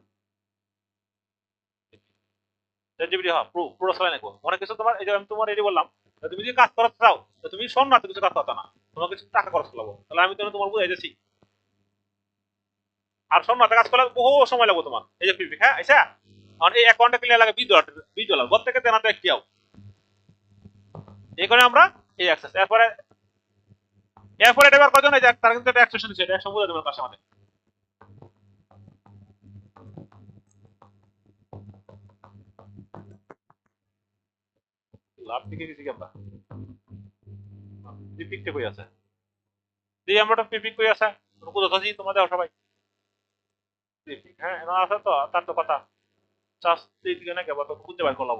চ্যাটজিপিটি, হ্যাঁ, পুরো চালাই নাকো অনেক কিছু। তোমার এই যে আমি তোমার এটি বললাম, তুমি যদি কাজ করতে চাও, তুমি শোন না, কিছু কাজ করতে না, তোমার কিছু টাকা খরচ করবো। তাহলে আমি তোমার বুঝাই দিচ্ছি। আর শোন না, কাজ করলে বহু সময় লাগবে তোমার। এই যে প্রিপিক, হ্যাঁ, আচ্ছা, কারণ এই অ্যাকাউন্টে ক্লিয়ার লাগে $20, $20 বল থেকে দেনা তো একটিও। এই কারণে আমরা এই অ্যাক্সেস, এরপরে এটা এবার কজন, এই যে তার কিন্তু একটা অ্যাকশন দিচ্ছে, এটা একশো বুঝে দেবেন কাছে আমাদের। লাভ দিকে গেছি কি আমরা? প্রিপিকটা কই আছে? দিয়ে আমরা তো প্রিপিক কই আছে? কোথাও তোমাদের সবাই প্রিপিক, হ্যাঁ, এনা আছে তো, তার তো কথা চাষ দিকে না কেবল তো খুঁজে বাইর করলাম।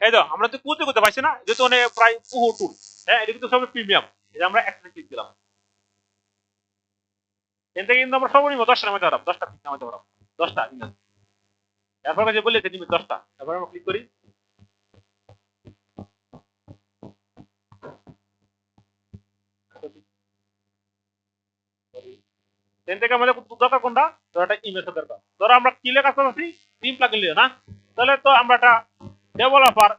এই তো আমরা তো খুঁজে করতে পারছি না, যেহেতু অনেক প্রায় বহু টুল। হ্যাঁ, এটা কিন্তু সবই প্রিমিয়াম। এই যে আমরা একটা ক্লিক দিলাম, এখান থেকে কিন্তু আমরা সর্বনিম্ন 10টা নামাতে পারব, 10টা ক্লিক নামাতে পারব, 10টা ইমেজ। এরপর কাছে বলেছে নিমিত 10টা, এরপর আমরা ক্লিক করি। এখান থেকে আমাদের দরকার কোনটা? ধরো একটা ইমেজ দরকার। ধরো আমরা কি লেখা করছি? থিম প্লাগইন লিখে না? তাহলে তো আমরা একটা ডেভেলপার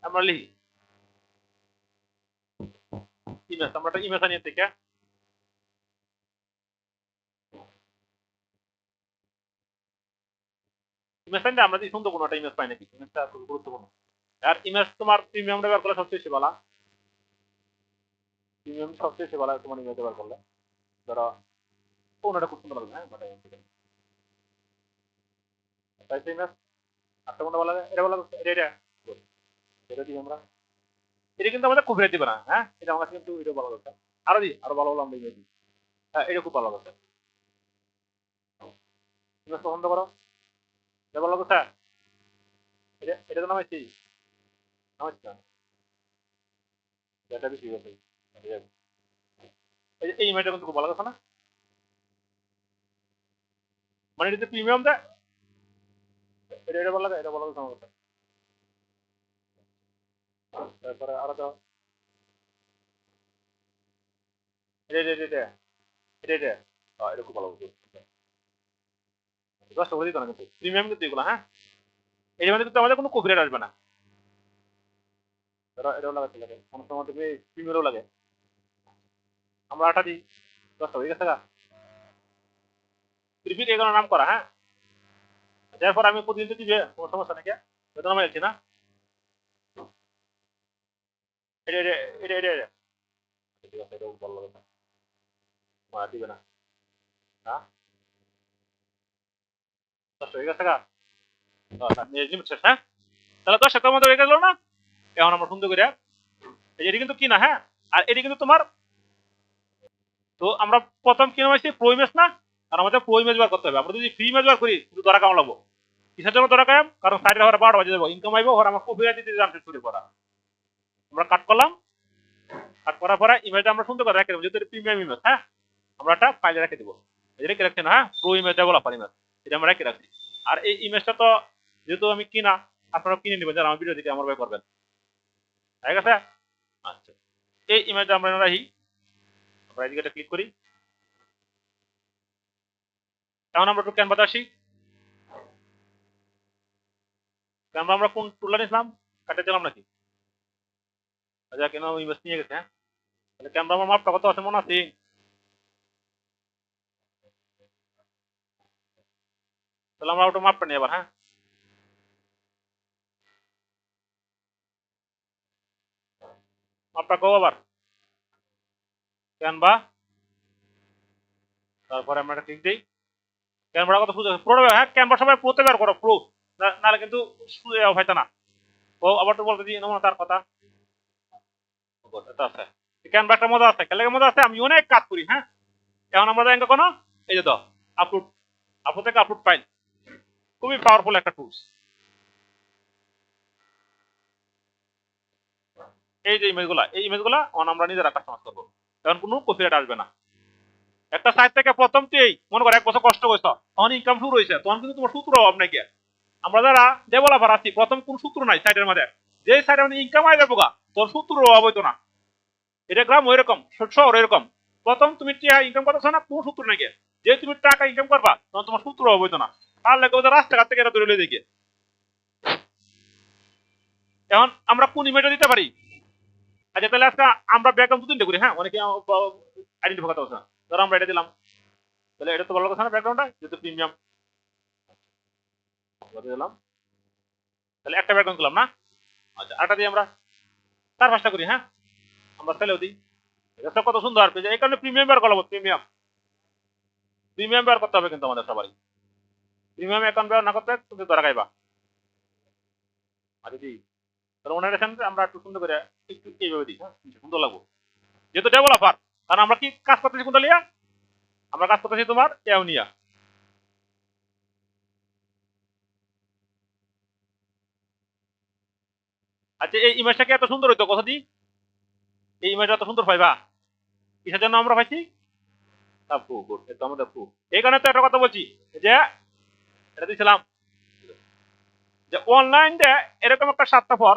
আমরা লিখি ইমেজ, আমরা একটা ইমেজ আনিয়ে থেকে ইমেজ আনলে আমরা যে সুন্দর কোনো একটা ইমেজ পাই নাকি, ইমেজটা খুব গুরুত্বপূর্ণ। আর ইমেজ তোমার প্রিমিয়ামটা ব্যবহার করলে সবচেয়ে বেশি ভালো, প্রিমিয়াম সবচেয়ে বেশি ভালো তোমার ইমেজ ব্যবহার করলে। ধরো কোনটা খুব সুন্দর লাগবে, হ্যাঁ বাট তাই ইমেজ আটটা কোনটা ভালো লাগে, এটা ভালো লাগছে, এটা এটা দিই আমরা, এটা কিন্তু আমাদের খুব রেট দিবে না, হ্যাঁ এটা আমার কাছে কিন্তু এটা ভালো লাগছে, আরো দিই আরো ভালো ভালো আমরা ইমেজ দিই, হ্যাঁ এটা খুব ভালো লাগছে, ইমেজ পছন্দ করো, এটা ভালো লাগছে, এটা তো নামাইছি, নামাইছি না, এটা বেশি গেছে, এই ইমেজটা কিন্তু খুব ভালো লাগছে না, মানে এটা প্রিমিয়াম দেয়, এটা ভালো লাগে, এটা ভালো লাগছে আমার কাছে। তারপরে আরো দাও, এটা এটা এটা এটা এটা এটা খুব ভালো লাগছে, দশটা করে দিত না কিন্তু প্রিমিয়াম কিন্তু এগুলো, হ্যাঁ এই মানে কিন্তু আমাদের কোনো কপিরাইট আসবে না, ধরো এটাও লাগাতে লাগে, অনেক সময় দেখবে প্রিমিয়ারও লাগে, আমরা আটা দিই, দশটা হয়ে গেছে গা, রিপিট এগুলো নাম করা, হ্যাঁ এরপর আমি প্রতিদিন তো দিবে কোনো সমস্যা নাকি, বেতন আমি যাচ্ছি না, এটা এটা এটা এটা এটা ঠিক আছে, এটা ভালো লাগে না, মারা দিবে না, হ্যাঁ দশটা হয়ে গেছে গা, লিমিট শেষ, হ্যাঁ তাহলে 10 মতো হয়ে গেল না, এখন আমরা সুন্দর করে এটি কিন্তু কি না, হ্যাঁ আর এটি কিন্তু তোমার, তো আমরা প্রথম কি নামাইছি প্রো ইমেজ না, আর আমাদের প্রো ইমেজ বার করতে হবে, আমরা যদি ফ্রি ইমেজ বার করি কিন্তু ধরা কেমন লাগবো, কিসের জন্য ধরা কাম, কারণ সাইডে হওয়ার 12টা বাজে যাবো, ইনকাম আইবো আর আমার কপিরাইট দিতে জানতে শুরু করা, আমরা কাট করলাম, কাট করার পরে ইমেজটা আমরা সুন্দর করে রেখে দেবো, যেহেতু প্রিমিয়াম ইমেজ, হ্যাঁ আমরা একটা ফাইলে রেখে দেবো, এটা রেখে রাখছি না, হ্যাঁ প্রো ইমেজ ডেভেলপার ইমেজ, এটা আমরা রেখে রাখছি, আর এই ইমেজটা তো যেহেতু আমি কিনা, আপনারা কিনে নেবেন যারা আমার ভিডিও দেখে আমার ব্যয় করবেন, ঠিক আছে, আচ্ছা এই ইমেজটা আমরা রাখি, আমরা এদিকে একটা ক্লিক করি, এখন আমরা একটু ক্যানভাতে আসি, ক্যানভা আমরা কোন টুলটা নিয়েছিলাম, কাটে দিলাম নাকি, আচ্ছা কেন ইমেজ নিয়ে গেছে, হ্যাঁ তাহলে ক্যানভা আমার মাপটা কত আছে মনে আছে, তাহলে আমরা ওটা মাপটা নিই আবার, হ্যাঁ মাপটা কো আবার, ক্যানভা, তারপরে আমরা একটা ক্লিক দিই, ক্যানভাটা কত সুন্দর প্রো, হ্যাঁ ক্যানভা সবাই প্রোতে ব্যবহার করো প্রো, নাহলে কিন্তু হয়তো না, ও আবার তো বলতে দিই না তার কথা, এটা আছে ক্যানভা একটা মজা আছে, খেলে মজা আছে, আমি অনেক কাজ করি, হ্যাঁ এখন আমরা জানি কোনো, এই যে দাও আপলোড, আপলোড থেকে আপলোড ফাইল, খুবই পাওয়ারফুল একটা টুলস, এই যে ইমেজগুলা, এই ইমেজগুলা আমরা নিজেরা কাস্টমাইজ করবো, এখন কোনো কপিরাইট আসবে না, একটা সাইট থেকে প্রথম তুই মনে করো 1 বছর কষ্ট করছো, তখন ইনকাম শুরু হয়েছে, তখন কিন্তু তোমার সূত্র অভাব নাকি, আমরা যারা ডেভেলপার আছি প্রথম কোন সূত্র নাই সাইটের মধ্যে, যে সাইটের মধ্যে ইনকাম আই যাবো গা তোর সূত্র অভাব হইতো না, এটা গ্রাম ওই রকম শহর এরকম, প্রথম তুমি ইনকাম করতেছো না কোন সূত্র নাকি, যে তুমি টাকা ইনকাম করবা তখন তোমার সূত্র অভাব হইতো না, তার লাগে ওদের রাস্তাঘাট থেকে এটা ধরে লই দেখে, এখন আমরা কোন ইমেজটা দিতে পারি, আচ্ছা তাহলে আজকে আমরা ব্যাকগ্রাউন্ড দুদিনটা করি, হ্যাঁ অনেকে আইডেন্টিফাই করতে পারছে না, ধরো আমরা এটা দিলাম, তাহলে এটা তো ভালো কথা না, ব্যাকগ্রাউন্ডটা যেহেতু প্রিমিয়াম দিলাম, তাহলে একটা ব্যাকগ্রাউন্ড দিলাম না, আচ্ছা আটা দিয়ে আমরা 4-5টা করি, হ্যাঁ আমরা তাহলেও দিই, এটা কত সুন্দর, এই কারণে প্রিমিয়াম ব্যবহার করবো, প্রিমিয়াম প্রিমিয়াম ব্যবহার করতে হবে কিন্তু আমাদের সবারই, প্রিমিয়াম অ্যাকাউন্ট ব্যবহার না করতে তুমি ধরা খাইবা, আচ্ছা দিই, তাহলে ওনার এখানে আমরা একটু সুন্দর করে একটু এইভাবে দিই, হ্যাঁ সুন্দর লাগবো, যেহেতু ডেভেলপার, কারণ আমরা কি কাজ করতেছি কোনটা লিয়া, আমরা কাজ করতেছি তোমার এও নিয়া, আচ্ছা এই ইমেজটা কি এত সুন্দর হইতো কথা দিই, এই ইমেজটা এত সুন্দর পাইবা, কিসের জন্য আমরা পাইছি, এটা আমাদের প্রুফ, এই কারণে তো একটা কথা বলছি যে এটা দিয়েছিলাম, যে অনলাইনে এরকম একটা স্বার্থপর,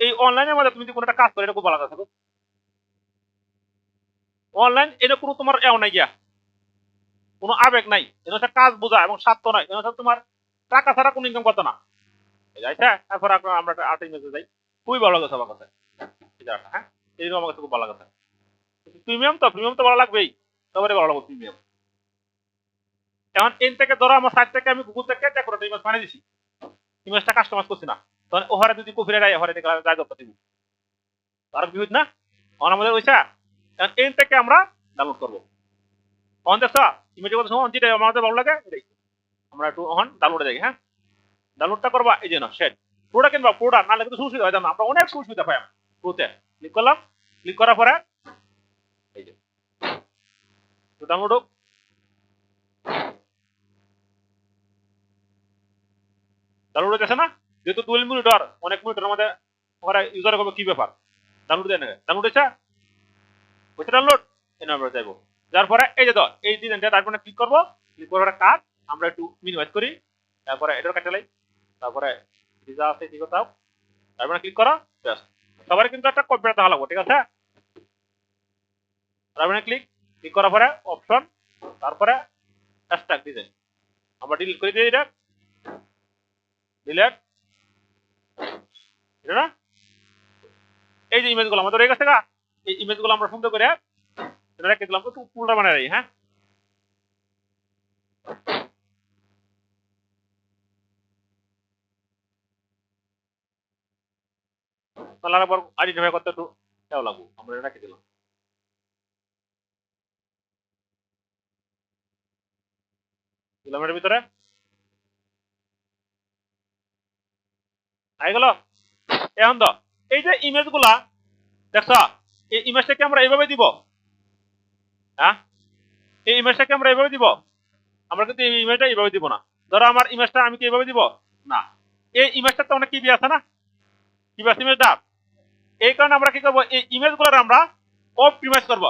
এই অনলাইনের মধ্যে তুমি যদি কোনো একটা কাজ করো এটা খুব ভালো কথা, অনলাইন এটা কোনো তোমার এও নাই গিয়া, কোনো আবেগ নাই, এটা হচ্ছে কাজ বোঝা এবং স্বার্থ নাই, এটা হচ্ছে তোমার টাকা ছাড়া কোনো ইনকাম করতো না, আচ্ছা তারপর আমরা আর্ট ইমেজে যাই, খুবই ভালো লাগছে আমার কাছে এই জায়গাটা, হ্যাঁ এইরকম আমার কাছে খুব ভালো লাগছে। প্রিমিয়াম তো ভালো লাগবেই, সবারই ভালো লাগবে প্রিমিয়াম। এখন এন থেকে ধরো আমার সাইট থেকে আমি গুগল থেকে ডেকোরেট ইমেজ বানিয়ে দিছি, ইমেজটা কাস্টমাইজ করছি না, তখন ওহারে যদি কপিরাইট আয় ওহারে দেখে যাই করতে দিব আর বিহুত না অন আমাদের ওইটা। এখন এন থেকে আমরা ডাউনলোড করবো, অন দেখছো ইমেজ কথা সময় যেটা আমাদের ভালো লাগে এটাই আমরা একটু অন ডাউনলোডে যাই। হ্যাঁ ডাউনলোডটা করবা এই যে না শেড পুরোটা কিনবা, পুরোটা না লাগলে কিন্তু সুবিধা হয় না, আমরা অনেক সুবিধা পাই। পুরোতে ক্লিক করলাম, ক্লিক করার পরে এই যে ডাউনলোড হোক, ডাউনলোড হচ্ছে না, যেহেতু 12 মিনিট আর অনেক মিনিটের মধ্যে ওরা ইউজার করবে কি ব্যাপার ডাউনলোড দেয় না, ডাউনলোড হচ্ছে হচ্ছে ডাউনলোড এই আমরা যাইবো, যার পরে এই যে এই ডিজাইনটা তারপরে ক্লিক করবো, ক্লিক করার কাজ আমরা একটু মিনিমাইজ করি, তারপরে এটার কাটে লাই, তারপরে যা আছে ঠিক আছে তারপরে ক্লিক করো, ব্যাস সবার কিন্তু একটা কম্পিউটার দেওয়া লাগবে, ঠিক আছে। তারপরে ক্লিক ক্লিক করার পরে অপশন, তারপরে স্ট্যাক ডিজাইন আমরা ডিলিট করে দিই, এটা ডিলিট এটা না, এই যে ইমেজগুলো আমাদের হয়ে গেছে গা, এই ইমেজগুলো আমরা সুন্দর করে এটা রেখে দিলাম, একটু পুরোটা বানাই রাখি। হ্যাঁ তাহলে আবার আইডেন্টিফাই করতে একটু কেউ লাগবো, আমরা এটা রেখে দিলাম, দিলাম এর ভিতরে আই গেল। এখন তো এই যে ইমেজগুলা দেখছ, এই ইমেজটাকে আমরা এইভাবে দিব, হ্যাঁ এই ইমেজটাকে আমরা এইভাবে দিব, আমরা কিন্তু এই ইমেজটা এইভাবে দিব না, ধরো আমার ইমেজটা আমি কি এইভাবে দিব না, এই ইমেজটা তো অনেক কিবি আছে না, কিবি আছে ইমেজটা, এই কারণে আমরা কি করবো এই ইমেজগুলোর আমরা অপটিমাইজ করব,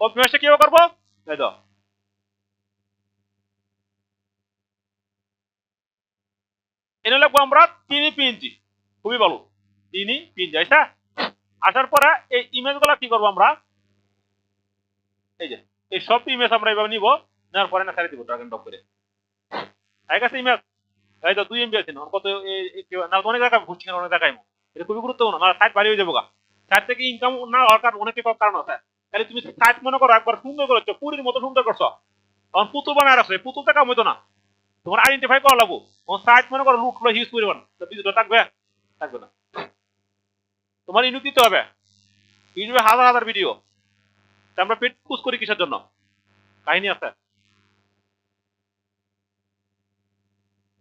অপটিমাইজটা কিভাবে করবো এই তো এনে লাগবো আমরা 3 PNG, খুবই ভালো 3 PNG আচ্ছা। আসার পরে এই ইমেজগুলো কি করবো আমরা এই যে এই সব ইমেজ আমরা এইভাবে নিব, নেওয়ার পরে না ছেড়ে দিব ড্রাগ এন্ড ড্রপ করে, ঠিক আছে ইমেজ এই তো 2 MB আছে না কত না অনেক জায়গায় ঘুরছি অনেক জায়গায়, এটা খুবই গুরুত্বপূর্ণ না সাইট বাড়ি হয়ে যাবো গা, সাইট থেকে ইনকাম না হওয়ার কারণ অনেক কারণ আছে, তাহলে তুমি সাইট মনে করো একবার সুন্দর করেছো পুরীর মতো সুন্দর করছো, তখন পুতুল বানায় রাখছো, পুতুলটা কাম হইতো না, তোমার আইডেন্টিফাই করা লাগবো, তোমার সাইট মনে করো লুট হিউজ পরিমাণ, তো ভিডিওটা থাকবে থাকবে না, তোমার ইউনিক দিতে হবে, ইউটিউবে হাজার হাজার ভিডিও, আমরা পেট পুশ করি কিসের জন্য, কাহিনী আছে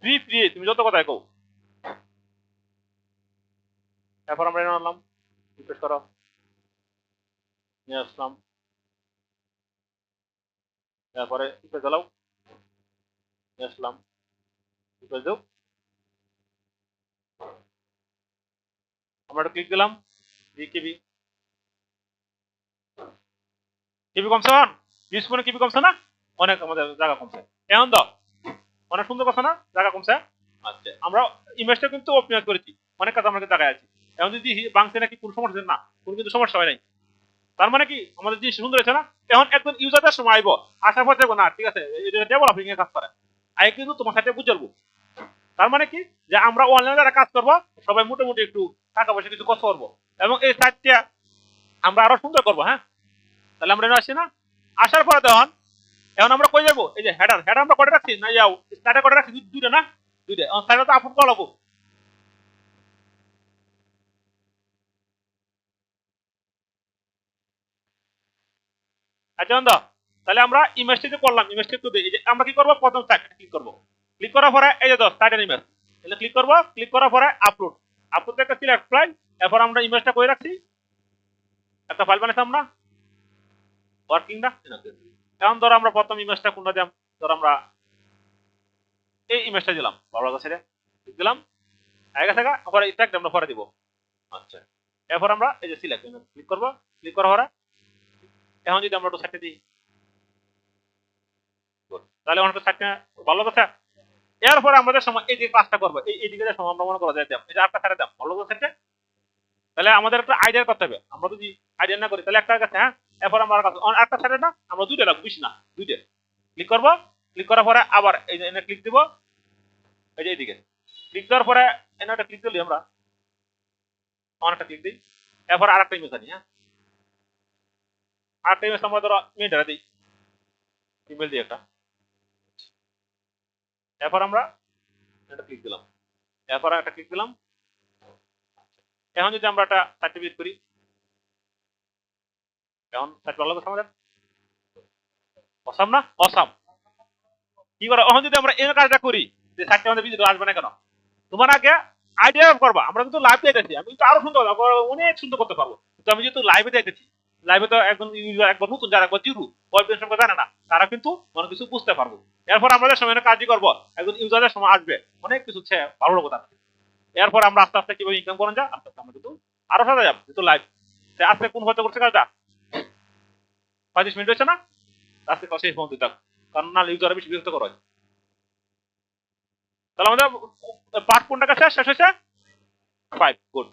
ফ্রি ফ্রি তুমি যত কথা কও। এরপর আমরা এনে আনলাম, রিফ্রেশ করো, নিয়ে আসলাম, তারপরে রিফ্রেশ চালাও, নিয়ে আসলাম, রিফ্রেশ দাও, আমরা একটা ক্লিক দিলাম, কেবি কেবি কমছে, বিশ ফোনে কেবি কমছে না, অনেক আমাদের জায়গা কমছে, এখন তো অনেক সুন্দর কথা না জায়গা কমছে। আচ্ছা আমরা ইমেজটা কিন্তু অপটিমাইজ করেছি, অনেক কাজ আমাদের জায়গায় আছে, এখন যদি বাংছে নাকি কোন সমস্যা না, কোনো কিন্তু সমস্যা হয় নাই, তার মানে কি আমাদের জিনিস সুন্দর হয়েছে না। এখন একজন ইউজারদের সময় আইব, আসার পর দেখবো না ঠিক আছে এটা ডেভেলপিং এর কাজ করে, আই কিন্তু তোমার সাথে বুঝাবো, তার মানে কি যে আমরা অনলাইনে যারা কাজ করবো সবাই মোটামুটি একটু টাকা পয়সা কিছু খরচ করবো, এবং এই সাইটটা আমরা আরো সুন্দর করবো। হ্যাঁ তাহলে আমরা আসি না, আসার পরে তখন এখন আমরা কই যাবো, এই যে হেডার হেডার আমরা করে রাখছি না, যাও স্টার্টার করে রাখছি দুইটা না, দুইটা সাইডে তো আপলোড করা লাগবো, আচ্ছা বন্ধু তাহলে আমরা ইমেজটি যে করলাম ইমেজটি একটু এই যে আমরা কি করবো প্রথম সাইটে ক্লিক করবো, ক্লিক করার পরে এই যে সাইটের ইমেজ তাহলে ক্লিক করবো, ক্লিক করার পরে আপলোড, আপলোড একটা সিলেক্ট ফাইল, এরপর আমরা ইমেজটা করে রাখছি, একটা ফাইল বানাইছি আমরা ওয়ার্কিং না, এখন ধরো আমরা প্রথম ইমেজটা কোনটা দিলাম, ধরো আমরা এই ইমেজটা দিলাম, ভালো লাগছে রে দিলাম, আগে গেছে পরে ইফেক্ট আমরা পরে দিব। আচ্ছা এরপর আমরা এই যে সিলেক্ট ক্লিক করবো, ক্লিক করার পরে এখন যদি আমরা একটু সাইটে দিই তাহলে অনেক সাইটটা ভালো কথা। এরপরে আমাদের সময় এই যে কাজটা করবো এই দিকে সময় আমরা মনে করা যায় এই যে একটা সাইডে দাম ভালো কথা, তাহলে আমাদের একটা আইডিয়া করতে হবে, আমরা যদি আইডিয়া না করি তাহলে একটা কাছে, হ্যাঁ এরপর আমরা একটা সাইডে না আমরা দুইটা রাখবো বেশি না দুইটা, ক্লিক করবো, ক্লিক করার পরে আবার এই যে এনে ক্লিক দিব, এই যে এইদিকে ক্লিক দেওয়ার পরে এনে একটা ক্লিক দিলি আমরা অনেকটা ক্লিক দিই, এরপর আরেকটা ইমেজ আনি। হ্যাঁ, আরেকটা ইমেজ আমরা ধরো মেয়েটা দিই, ইমেল দিই একটা, এরপর আমরা এটা ক্লিক দিলাম, এরপর একটা ক্লিক দিলাম। এখন যদি আমরা একটা সার্টিফিকেট করি, এখন সাইট ভালো কথা আমাদের অসাম না, অসাম। কি করো এখন যদি আমরা এই কাজটা করি, যে সাইটটা আমাদের ভিজিট আসবে না কেন, তোমার আগে আইডিয়া করবা। আমরা কিন্তু লাইভ যাইতেছি, আমি কিন্তু আরো সুন্দর অনেক সুন্দর করতে পারবো, কিন্তু আমি যেহেতু লাইভে যাইতেছি, লাইভে তো একজন ইউজার একবার নতুন, যারা একবার জিরো পয়েন্ট সম্পর্কে জানে না, তারা কিন্তু অনেক কিছু বুঝতে পারবো। এরপর আমাদের সময় কাজই করবো, একজন ইউজারের সময় আসবে, অনেক কিছু ভালো লাগবো তার। এরপর আমরা আস্তে আস্তে কিভাবে ইনকাম করেন যা, আস্তে আস্তে আমরা কিন্তু আরো সাজা যাবো, যেহেতু লাইভ। আজকে কোন হয়তো করছে কাজটা 35 মিনিট হয়েছে না, আজকে শেষ পর্যন্ত থাক, কারণ না ইউজার বেশি বিরক্ত করা হয়। তাহলে আমাদের পার্ট কোনটা শেষ হয়েছে? 5 গুড।